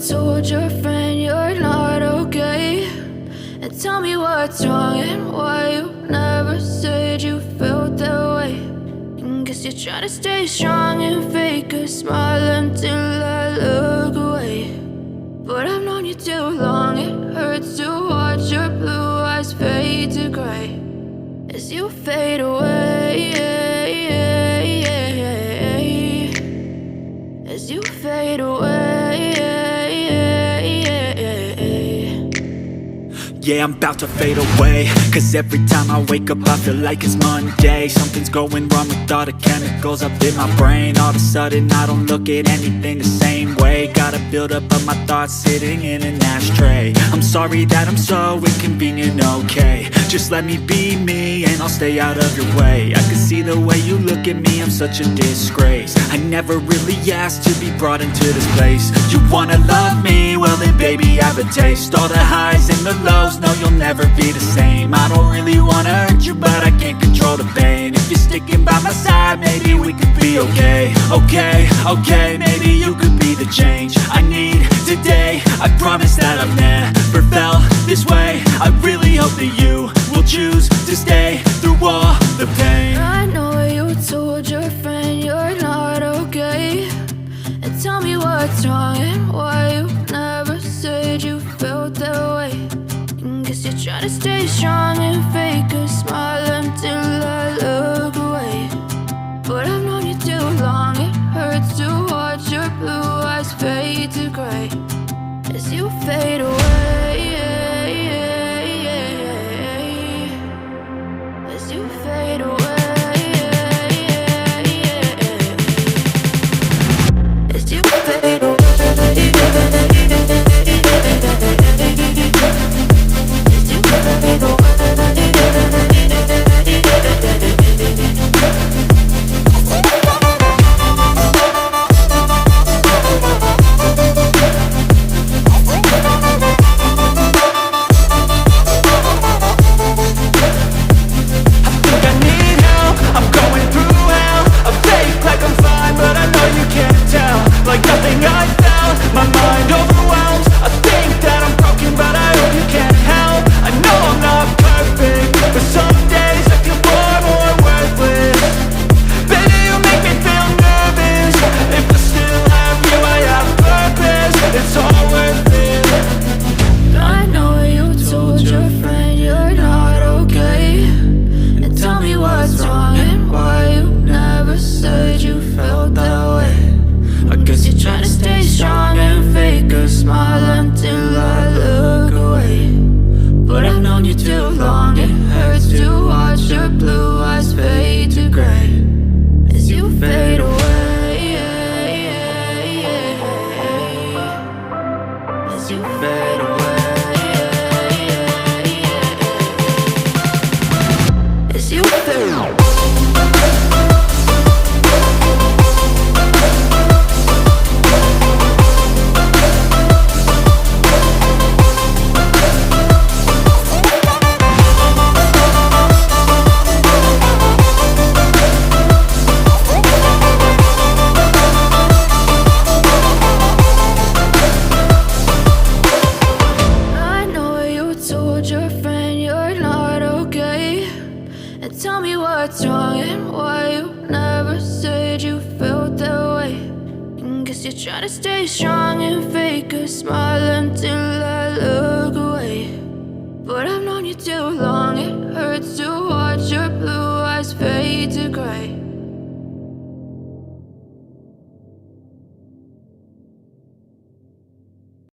told your friend you're not okay, and tell me what's wrong and why you never said you felt that way. And guess you're trying to stay strong and fake a smile until I look away. But I've known you too long, it hurts to watch your blue eyes fade to gray as you fade away, as you fade away. Yeah, I'm about to fade away, cause every time I wake up I feel like it's Monday. Something's going wrong with all the chemicals up in my brain. All of a sudden I don't look at anything the same way. Gotta build up of my thoughts sitting in an ashtray. I'm sorry that I'm so inconvenient, okay. Just let me be me and I'll stay out of your way. I can see the way you look at me, I'm such a disgrace. I never really asked to be brought into this place. You wanna love me? Well then baby I have a taste. All the highs and the lows, no you'll never be the same. I don't really wanna hurt you but I can't control the pain. If you're sticking by my side maybe we could be okay. Okay, maybe you could be the change I need today. I promise that I've never felt this way. I really hope that you will choose to stay through all the pain. I know you told your friend you're not okay, and tell me what's wrong and why you never said you felt that way. And guess you're trying to stay strong and fake a smile until I look away. But I've known you too long, it hurts to watch your blue eyes fade to gray as you fade away, as you fade away, as you fade away. Tell me what's wrong and why you never said you felt that way. And guess you're trying to stay strong and fake a smile until I look